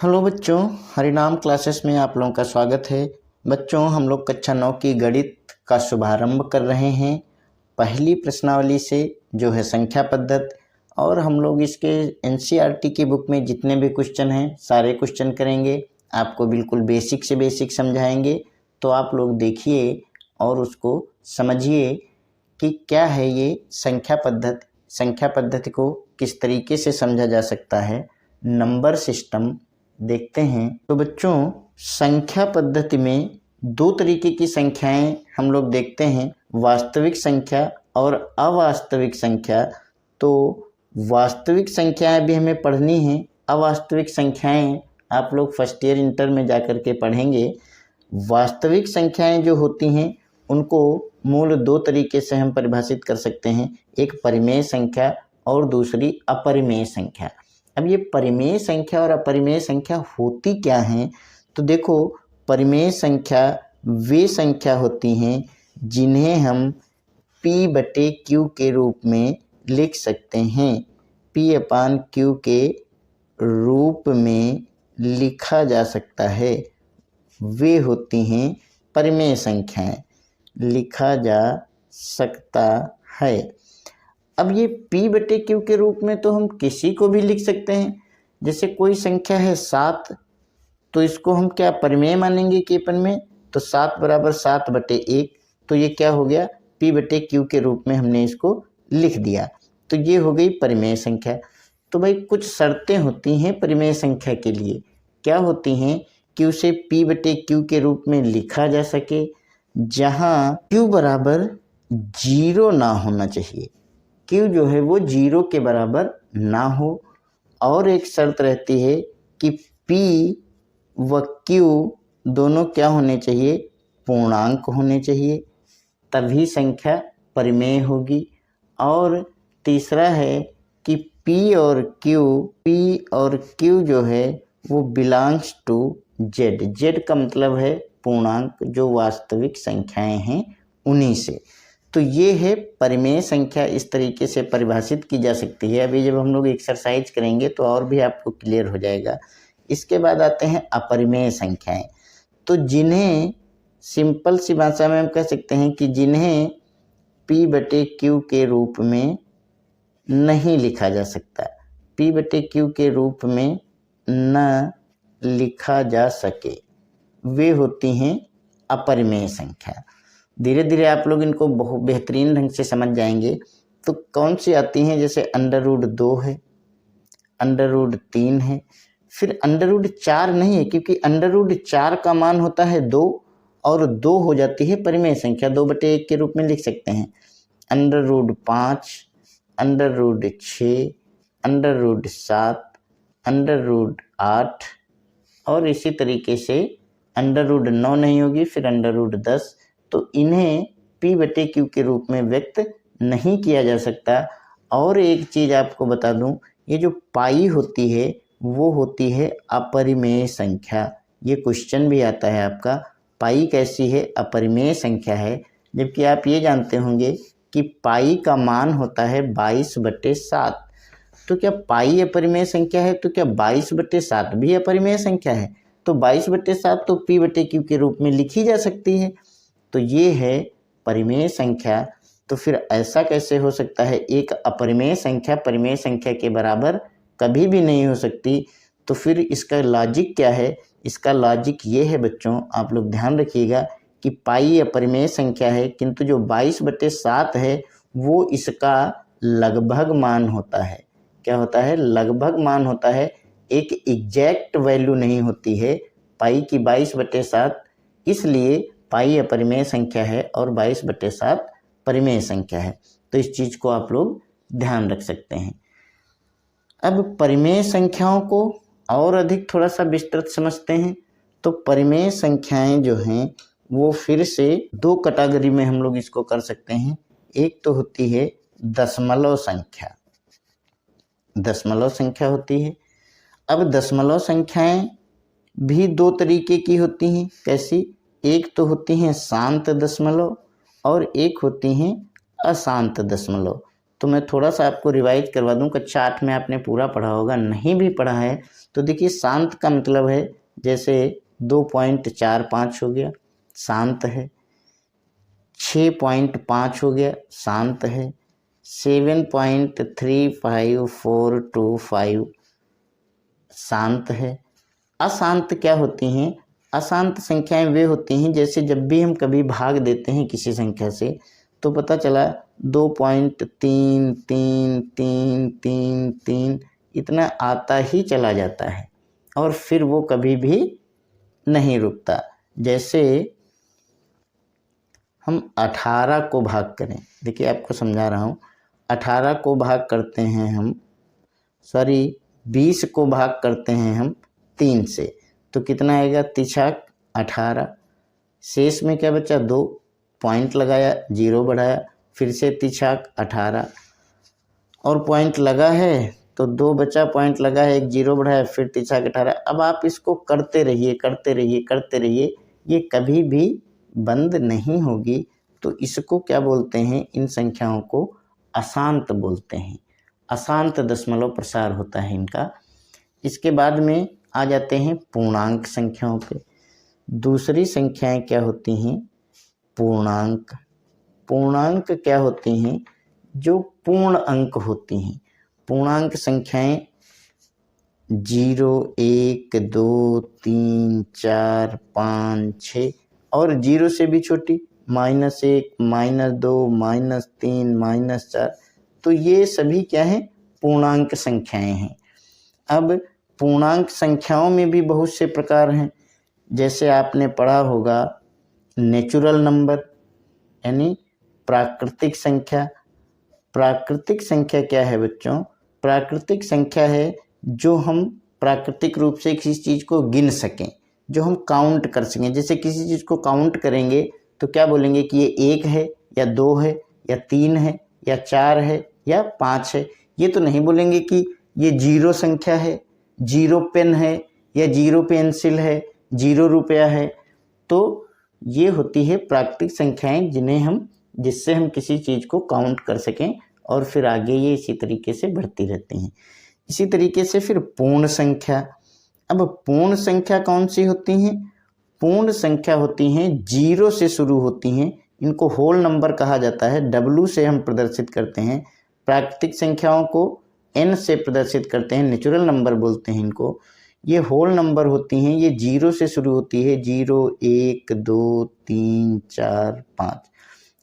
Hello बच्चों, हरिनाम classes में आप लोगों का स्वागत है। बच्चों, हम लोग कक्षा 9 की गणित का शुभारंभ कर रहे हैं पहली प्रश्नावली से, जो है संख्या पद्धति। और हम लोग इसके एनसीईआरटी की बुक में जितने भी क्वेश्चन हैं सारे क्वेश्चन करेंगे, आपको बिल्कुल बेसिक से बेसिक समझाएंगे। तो आप लोग देखिए और उसको समझिए कि क्या है ये संख्या पद्धति, संख्या पद्धति को किस तरीके से समझा जा सकता है, नंबर सिस्टम देखते हैं। तो बच्चों, संख्या पद्धति में दो तरीके की संख्याएं हम लोग देखते हैं, वास्तविक संख्या और अवास्तविक संख्या। तो वास्तविक संख्याएं भी हमें पढ़नी है, अवास्तविक संख्याएं आप लोग फर्स्ट ईयर इंटर में जाकर के पढ़ेंगे। वास्तविक संख्याएं जो होती हैं उनको मूल दो तरीके से हम परिभाषित कर सकते हैं, एक परिमेय संख्या और दूसरी अपरिमेय संख्या। अब ये परिमेय संख्या और अपरिमेय संख्या होती क्या हैं? तो देखो, परिमेय संख्या वे संख्या होती हैं जिन्हें हम P/Q के रूप में लिख सकते हैं, P/Q के रूप में लिखा जा सकता है, वे होती हैं परिमेय संख्याएं, लिखा जा सकता है। अब ये P/Q के रूप में तो हम किसी को भी लिख सकते हैं। जैसे कोई संख्या है 7, तो इसको हम क्या परिमेय मानेंगे केपन में? तो 7 बराबर 7/1, तो ये क्या हो गया? P/Q के रूप में हमने इसको लिख दिया, तो ये हो गई परिमेय संख्या। तो भाई कुछ शर्तें होती हैं परिमेय संख्या के लिए, क्या होती हैं कि उसे P/Q के रूप में लिखा जा सके जहाँ Q बराबर 0 ना होना चाहिए, Q जो है वो 0 के बराबर ना हो। और एक शर्त रहती है कि P व Q दोनों क्या होने चाहिए? पूर्णांक होने चाहिए, तभी संख्या परिमेय होगी। और तीसरा है कि P और Q जो है वो बिलोंग्स टू Z। Z का मतलब है पूर्णांक, जो वास्तविक संख्याएं हैं उन्हीं से। तो ये है परिमेय संख्या, इस तरीके से परिभाषित की जा सकती है। अभी जब हम लोग एक्सरसाइज करेंगे तो और भी आपको क्लियर हो जाएगा। इसके बाद आते हैं अपरिमेय संख्याएं, तो जिन्हें सिंपल सी भाषा में हम कह सकते हैं कि जिन्हें P/Q के रूप में नहीं लिखा जा सकता, P/Q के रूप में न लिखा जा सके, वे होती हैं अपरिमेय संख्या। धीरे धीरे आप लोग इनको बहुत बेहतरीन ढंग से समझ जाएंगे। तो कौन सी आती हैं? जैसे √2 है, √3 है, फिर √4 नहीं है, क्योंकि √4 का मान होता है 2 और 2 हो जाती है परिमेय संख्या, 2/1 के रूप में लिख सकते हैं। √5, √6, √7, √8 और इसी तरीके से √9 नहीं होगी, फिर √10। तो इन्हें P/Q के रूप में व्यक्त नहीं किया जा सकता। और एक चीज़ आपको बता दूं, ये जो पाई होती है वो होती है अपरिमेय संख्या। ये क्वेश्चन भी आता है आपका, पाई कैसी है? अपरिमेय संख्या है। जबकि आप ये जानते होंगे कि पाई का मान होता है 22/7। तो क्या पाई अपरिमेय संख्या है? तो क्या 22/7 भी अपरिमेय संख्या है? तो 22/7 तो P/Q के रूप में लिखी जा सकती है। तो ये है परिमेय संख्या। तो फिर ऐसा कैसे हो सकता है? एक अपरिमेय संख्या परिमेय संख्या के बराबर कभी भी नहीं हो सकती। तो फिर इसका लॉजिक क्या है? इसका लॉजिक ये है बच्चों, आप लोग ध्यान रखिएगा कि पाई अपरिमेय संख्या है, किंतु जो 22/7 है वो इसका लगभग मान होता है। क्या होता है? लगभग मान होता है, एक एग्जैक्ट वैल्यू नहीं होती है पाई की 22/7, इसलिए पाई अपरिमेय संख्या है और 22/7 परिमेय संख्या है। तो इस चीज़ को आप लोग ध्यान रख सकते हैं। अब परिमेय संख्याओं को और अधिक थोड़ा सा विस्तृत समझते हैं। तो परिमेय संख्याएं जो हैं वो फिर से दो कैटेगरी में हम लोग इसको कर सकते हैं। एक तो होती है दशमलव संख्या, दशमलव संख्या होती है। अब दशमलव संख्याएं भी दो तरीके की होती हैं। कैसी? एक तो होती हैं शांत दशमलव और एक होती हैं अशांत दशमलव। तो मैं थोड़ा सा आपको रिवाइज करवा दूं। कक्षा 8 में आपने पूरा पढ़ा होगा, नहीं भी पढ़ा है तो देखिए शांत का मतलब है जैसे 2.45 हो गया, शांत है। 6.5 हो गया, शांत है। 7.35425 शांत है। अशांत क्या होती हैं? अशांत संख्याएं वे होती हैं जैसे जब भी हम कभी भाग देते हैं किसी संख्या से तो पता चला 2.333333 इतना आता ही चला जाता है और फिर वो कभी भी नहीं रुकता। जैसे हम 18 को भाग करें, देखिए आपको समझा रहा हूँ। 18 को भाग करते हैं हम, 20 को भाग करते हैं हम 3 से, तो कितना आएगा? 3 18। शेष में क्या बचा? 2, पॉइंट लगाया, 0 बढ़ाया, फिर से 3 18 और पॉइंट लगा है तो 2 बचा, पॉइंट लगा है, 1 0 बढ़ाया, फिर 3 18। अब आप इसको करते रहिए करते रहिए करते रहिए, ये कभी भी बंद नहीं होगी। तो इसको क्या बोलते हैं? इन संख्याओं को अशांत बोलते हैं। अशांत दशमलव प्रसार होता है इनका। इसके बाद में आ जाते हैं पूर्णांक संख्याओं पे। दूसरी संख्याएं क्या होती हैं? पूर्णांक। पूर्णांक क्या होती हैं? जो पूर्ण अंक होती हैं। पूर्णांक संख्याएं 0 1 2 3 4 5 6 और 0 से भी छोटी, -1 -2 -3 -4। तो ये सभी क्या है? पूर्णांक संख्याएं हैं। अब पूर्णांक संख्याओं में भी बहुत से प्रकार हैं। जैसे आपने पढ़ा होगा नेचुरल नंबर यानी प्राकृतिक संख्या। प्राकृतिक संख्या क्या है बच्चों? प्राकृतिक संख्या है जो हम प्राकृतिक रूप से किसी चीज़ को गिन सकें, जो हम काउंट कर सकें। जैसे किसी चीज़ को काउंट करेंगे तो क्या बोलेंगे कि ये 1 है या 2 है या 3 है या 4 है या 5 है। ये तो नहीं बोलेंगे कि ये 0 संख्या है, 0 पेन है या 0 पेंसिल है, 0 रुपया है। तो ये होती है प्राकृतिक संख्याएं जिससे हम किसी चीज़ को काउंट कर सकें और फिर आगे ये इसी तरीके से बढ़ती रहती हैं। इसी तरीके से फिर पूर्ण संख्या। अब पूर्ण संख्या कौन सी होती हैं? पूर्ण संख्या होती हैं 0 से शुरू होती हैं, इनको होल नंबर कहा जाता है। W से हम प्रदर्शित करते हैं। प्राकृतिक संख्याओं को N से प्रदर्शित करते हैं, नेचुरल नंबर बोलते हैं इनको। ये होल नंबर होती हैं, ये 0 से शुरू होती है, 0 1 2 3 4 5।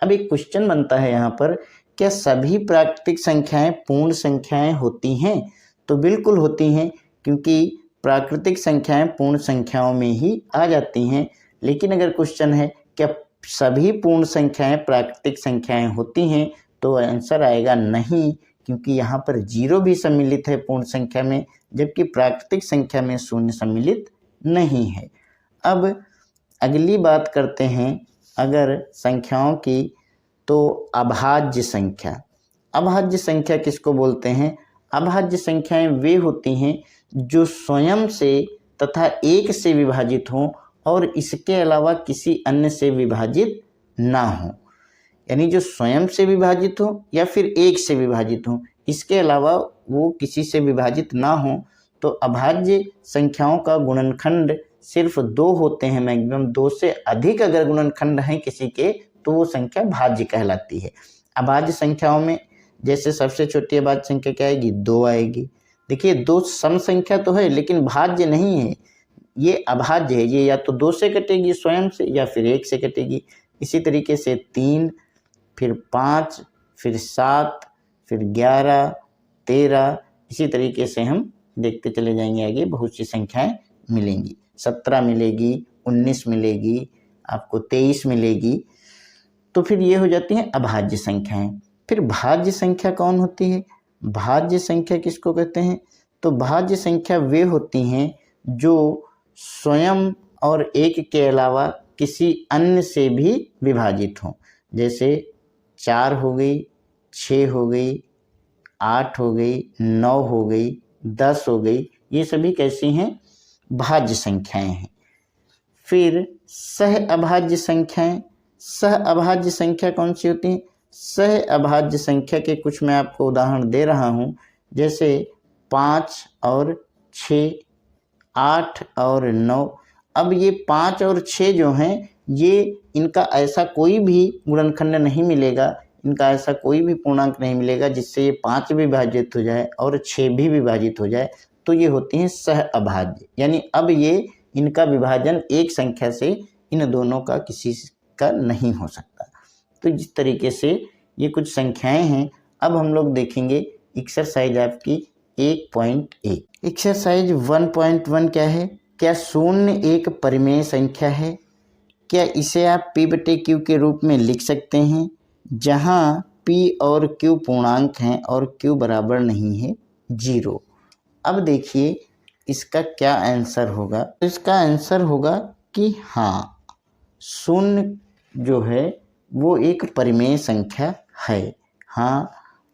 अब एक क्वेश्चन बनता है यहाँ पर, क्या सभी प्राकृतिक संख्याएं पूर्ण संख्याएं होती हैं? तो बिल्कुल होती हैं, क्योंकि प्राकृतिक संख्याएं पूर्ण संख्याओं में ही आ जाती हैं। लेकिन अगर क्वेश्चन है क्या सभी पूर्ण संख्याएं प्राकृतिक संख्याएं होती हैं, तो आंसर आएगा नहीं, क्योंकि यहाँ पर 0 भी सम्मिलित है पूर्ण संख्या में, जबकि प्राकृतिक संख्या में 0 सम्मिलित नहीं है। अब अगली बात करते हैं अगर संख्याओं की, तो अभाज्य संख्या। अभाज्य संख्या किसको बोलते हैं? अभाज्य संख्याएं वे होती हैं जो स्वयं से तथा 1 से विभाजित हों और इसके अलावा किसी अन्य से विभाजित ना हो। यानी जो स्वयं से विभाजित हो या फिर 1 से विभाजित हो, इसके अलावा वो किसी से विभाजित ना हो। तो अभाज्य संख्याओं का गुणनखंड सिर्फ 2 होते हैं, मैक्सिमम 2 से अधिक अगर गुणनखंड हैं किसी के तो वो संख्या भाज्य कहलाती है। अभाज्य संख्याओं में जैसे सबसे छोटी अभाज्य संख्या क्या आएगी? 2 आएगी। देखिए 2 सम संख्या तो है लेकिन भाज्य नहीं है, ये अभाज्य है। ये या तो 2 से कटेगी स्वयं से या फिर 1 से कटेगी। इसी तरीके से 3, फिर 5, फिर 7, फिर 11, 13, इसी तरीके से हम देखते चले जाएंगे आगे, बहुत सी संख्याएं मिलेंगी। 17 मिलेगी, 19 मिलेगी, आपको 23 मिलेगी। तो फिर ये हो जाती हैं अभाज्य संख्याएं। फिर भाज्य संख्या कौन होती है? भाज्य संख्या किसको कहते हैं? तो भाज्य संख्या वे होती हैं जो स्वयं और 1 के अलावा किसी अन्य से भी विभाजित हों। जैसे 4 हो गई, 6 हो गई, 8 हो गई, 9 हो गई, 10 हो गई, ये सभी कैसी हैं? भाज्य संख्याएं हैं। फिर सह अभाज्य संख्याएं। सह अभाज्य संख्या कौन सी होती है? सह अभाज्य संख्या के कुछ मैं आपको उदाहरण दे रहा हूँ, जैसे 5 और 6, 8 और 9। अब ये 5 और 6 जो हैं, ये इनका ऐसा कोई भी गुणनखंड नहीं मिलेगा, इनका ऐसा कोई भी पूर्णांक नहीं मिलेगा जिससे ये 5 भी विभाजित हो जाए और 6 भी विभाजित हो जाए, तो ये होती हैं सह अभाज्य। यानी अब ये इनका विभाजन एक संख्या से इन दोनों का किसी का नहीं हो सकता। तो जिस तरीके से ये कुछ संख्याएं हैं, अब हम लोग देखेंगे एक्सरसाइज आपकी 1.1। एक्सरसाइज 1.1 क्या है? क्या शून्य एक परिमेय संख्या है? क्या इसे आप p/q के रूप में लिख सकते हैं, जहां p और q पूर्णांक हैं और q बराबर नहीं है 0। अब देखिए इसका क्या आंसर होगा। तो इसका आंसर होगा कि हाँ, शून्य जो है वो एक परिमेय संख्या है। हाँ,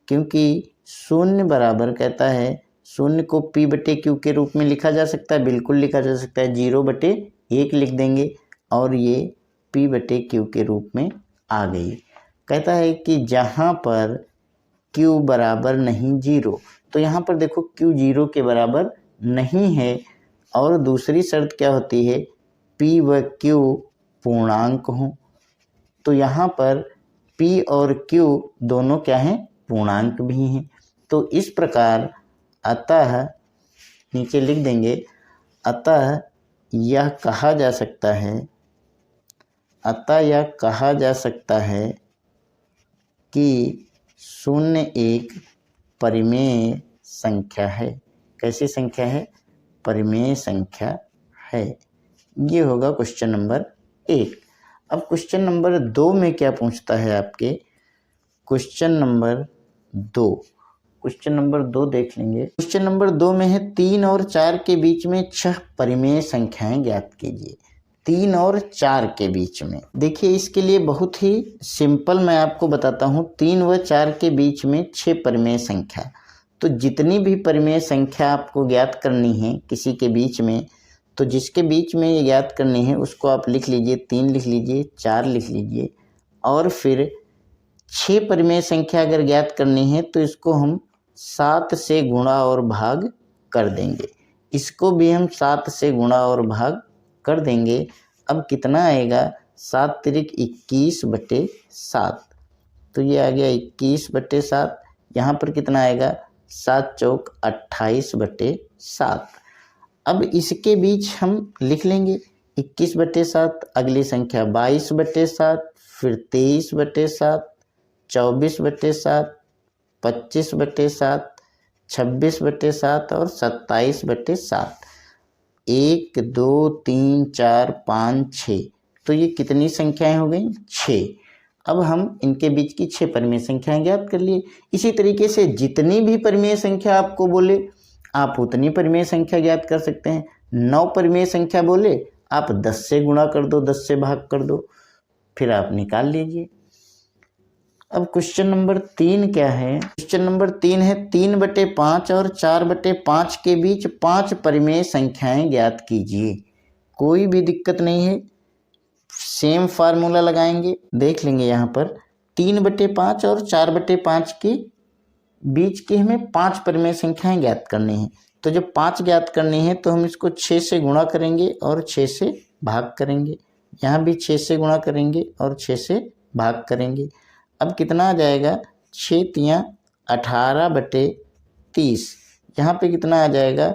क्योंकि शून्य बराबर कहता है, शून्य को p/q के रूप में लिखा जा सकता है, बिल्कुल लिखा जा सकता है, 0/1 लिख देंगे और ये p/q के रूप में आ गई। कहता है कि जहाँ पर q बराबर नहीं 0, तो यहाँ पर देखो q 0 के बराबर नहीं है, और दूसरी शर्त क्या होती है, p व q पूर्णांक हों। तो यहाँ पर p और q दोनों क्या हैं, पूर्णांक भी हैं। तो इस प्रकार अतः नीचे लिख देंगे, अतः यह कहा जा सकता है, अतः यह कहा जा सकता है कि शून्य एक परिमेय संख्या है। कैसी संख्या है? परिमेय संख्या है। ये होगा क्वेश्चन नंबर 1। अब क्वेश्चन नंबर 2 में क्या पूछता है आपके? क्वेश्चन नंबर 2 देख लेंगे। क्वेश्चन नंबर 2 में है 3 और 4 के बीच में 6 परिमेय संख्याएं ज्ञात कीजिए। 3 और 4 के बीच में, देखिए इसके लिए बहुत ही सिंपल मैं आपको बताता हूँ। 3 व 4 के बीच में 6 परिमेय संख्या, तो जितनी भी परिमेय संख्या आपको ज्ञात करनी है किसी के बीच में, तो जिसके बीच में ये ज्ञात करनी है उसको आप लिख लीजिए, 3 लिख लीजिए, 4 लिख लीजिए, और फिर 6 परिमेय संख्या अगर ज्ञात करनी है तो इसको हम 7 से गुणा और भाग कर देंगे। इसको भी हम 7 से गुणा और भाग कर देंगे। अब कितना आएगा? 7 तिरिक 21/7, तो ये आ गया 21/7। यहाँ पर कितना आएगा? 7 चौक 28/7। अब इसके बीच हम लिख लेंगे 21/7, अगली संख्या 22/7, फिर 23/7, 24/7, 25/7, 26/7 और 27/7। 1 2 3 4 5 6, तो ये कितनी संख्याएं हो गई? 6। अब हम इनके बीच की 6 परिमेय संख्याएं ज्ञात कर लिए। इसी तरीके से जितनी भी परिमेय संख्या आपको बोले आप उतनी परिमेय संख्या ज्ञात कर सकते हैं। 9 परिमेय संख्या बोले आप 10 से गुणा कर दो, 10 से भाग कर दो, फिर आप निकाल लीजिए। अब क्वेश्चन नंबर 3 क्या है? क्वेश्चन नंबर 3 है 3/5 और 4/5 के बीच 5 परिमेय संख्याएं ज्ञात कीजिए। कोई भी दिक्कत नहीं है, सेम फार्मूला लगाएंगे। देख लेंगे यहाँ पर 3/5 और 4/5 के बीच की हमें 5 परिमेय संख्याएं ज्ञात करनी है। तो जब 5 ज्ञात करनी है तो हम इसको 6 से गुणा करेंगे और 6 से भाग करेंगे। यहाँ भी 6 से गुणा करेंगे और 6 से भाग करेंगे। अब कितना आ जाएगा? 6 तियाँ 18/30। यहाँ पे कितना आ जाएगा?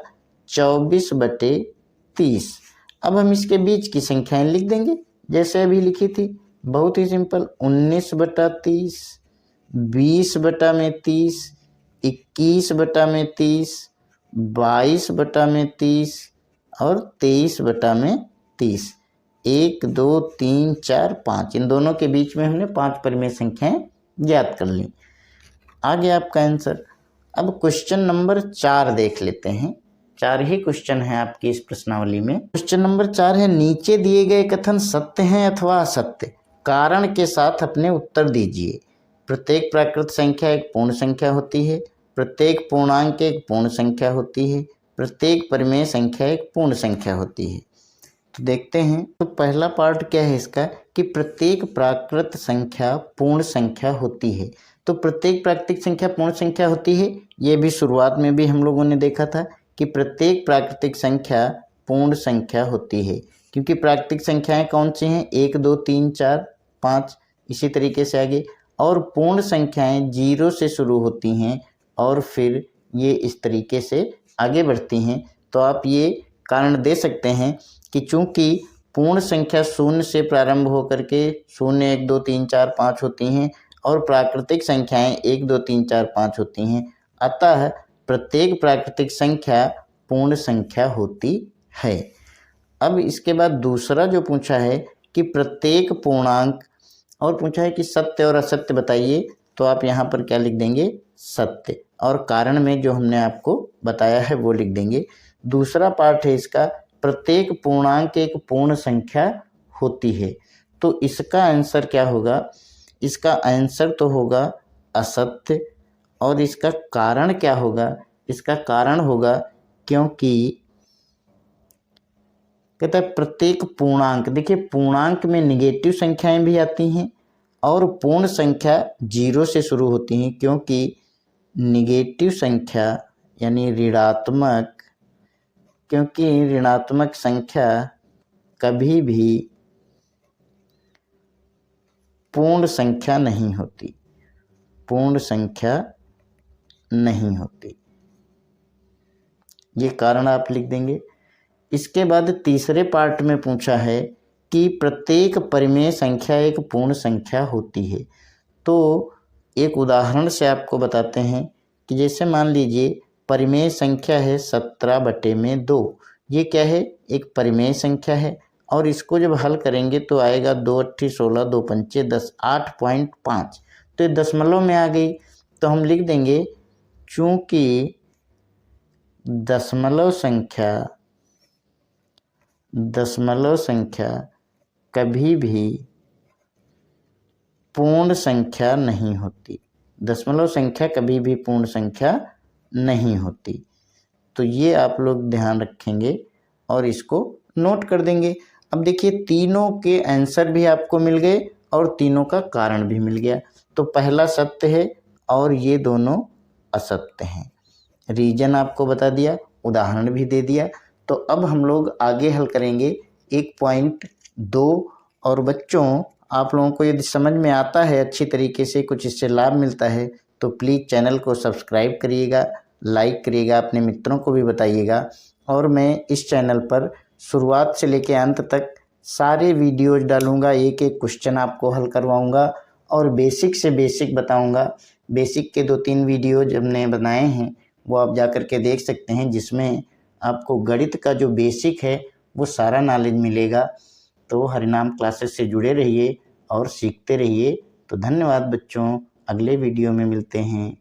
24/30। अब हम इसके बीच की संख्याएं लिख देंगे जैसे अभी लिखी थी, बहुत ही सिंपल। 19/30, 20/30, 21/30, 22/30 और 23/30। 1 2 3 4 5, इन दोनों के बीच में हमने 5 परिमेय संख्याएं ज्ञात कर ली। आ गया आपका आंसर। अब क्वेश्चन नंबर 4 देख लेते हैं। 4 ही क्वेश्चन है आपकी इस प्रश्नावली में। क्वेश्चन नंबर 4 है नीचे दिए गए कथन सत्य हैं अथवा असत्य, कारण के साथ अपने उत्तर दीजिए। प्रत्येक प्राकृत संख्या एक पूर्ण संख्या होती है, प्रत्येक पूर्णांक एक पूर्ण संख्या होती है, प्रत्येक परिमेय संख्या एक पूर्ण संख्या होती है। तो देखते हैं। तो पहला पार्ट क्या है इसका कि प्रत्येक प्राकृत संख्या पूर्ण संख्या होती है। तो प्रत्येक प्राकृतिक संख्या पूर्ण संख्या होती है, ये भी शुरुआत में भी हम लोगों ने देखा था कि प्रत्येक प्राकृतिक संख्या पूर्ण संख्या होती है, क्योंकि प्राकृतिक संख्याएं कौन सी हैं, 1 2 3 4 5, इसी तरीके से आगे। और पूर्ण संख्याएं 0 से शुरू होती हैं और फिर ये इस तरीके से आगे बढ़ती हैं। तो आप ये कारण दे सकते हैं कि चूंकि पूर्ण संख्या 0 से प्रारंभ होकर के 0 1 2 3 4 5 होती हैं और प्राकृतिक संख्याएं 1 2 3 4 5 होती हैं, अतः प्रत्येक प्राकृतिक संख्या पूर्ण संख्या होती है। अब इसके बाद दूसरा जो पूछा है कि प्रत्येक पूर्णांक, और पूछा है कि सत्य और असत्य बताइए, तो आप यहाँ पर क्या लिख देंगे, सत्य, और कारण में जो हमने आपको बताया है वो लिख देंगे। दूसरा पार्ट है इसका, प्रत्येक पूर्णांक एक पूर्ण संख्या होती है। तो इसका आंसर क्या होगा, इसका आंसर तो होगा असत्य। और इसका कारण क्या होगा, इसका कारण होगा क्योंकि कहता है प्रत्येक पूर्णांक, देखिए पूर्णांक में निगेटिव संख्याएं भी आती हैं और पूर्ण संख्या 0 से शुरू होती हैं, क्योंकि निगेटिव संख्या यानी ऋणात्मक, क्योंकि ऋणात्मक संख्या कभी भी पूर्ण संख्या नहीं होती, पूर्ण संख्या नहीं होती, ये कारण आप लिख देंगे। इसके बाद तीसरे पार्ट में पूछा है कि प्रत्येक परिमेय संख्या एक पूर्ण संख्या होती है। तो एक उदाहरण से आपको बताते हैं कि जैसे मान लीजिए परिमेय संख्या है 17/2, ये क्या है, एक परिमेय संख्या है और इसको जब हल करेंगे तो आएगा 2 8 16 2 5 10 8.5, तो ये दशमलव में आ गई। तो हम लिख देंगे चूंकि दशमलव संख्या कभी भी पूर्ण संख्या नहीं होती, दशमलव संख्या कभी भी पूर्ण संख्या नहीं होती। तो ये आप लोग ध्यान रखेंगे और इसको नोट कर देंगे। अब देखिए तीनों के आंसर भी आपको मिल गए और तीनों का कारण भी मिल गया। तो पहला सत्य है और ये दोनों असत्य हैं, रीजन आपको बता दिया, उदाहरण भी दे दिया। तो अब हम लोग आगे हल करेंगे 1.2। और बच्चों आप लोगों को यदि समझ में आता है अच्छी तरीके से, कुछ इससे लाभ मिलता है, तो प्लीज़ चैनल को सब्सक्राइब करिएगा, लाइक करिएगा, अपने मित्रों को भी बताइएगा। और मैं इस चैनल पर शुरुआत से लेकर अंत तक सारे वीडियोज डालूँगा, एक एक क्वेश्चन आपको हल करवाऊँगा और बेसिक से बेसिक बताऊँगा। बेसिक के 2-3 वीडियोज हमने बनाए हैं, वो आप जा कर के देख सकते हैं, जिसमें आपको गणित का जो बेसिक है वो सारा नॉलेज मिलेगा। तो हरिनाम क्लासेस से जुड़े रहिए और सीखते रहिए। तो धन्यवाद बच्चों, अगले वीडियो में मिलते हैं।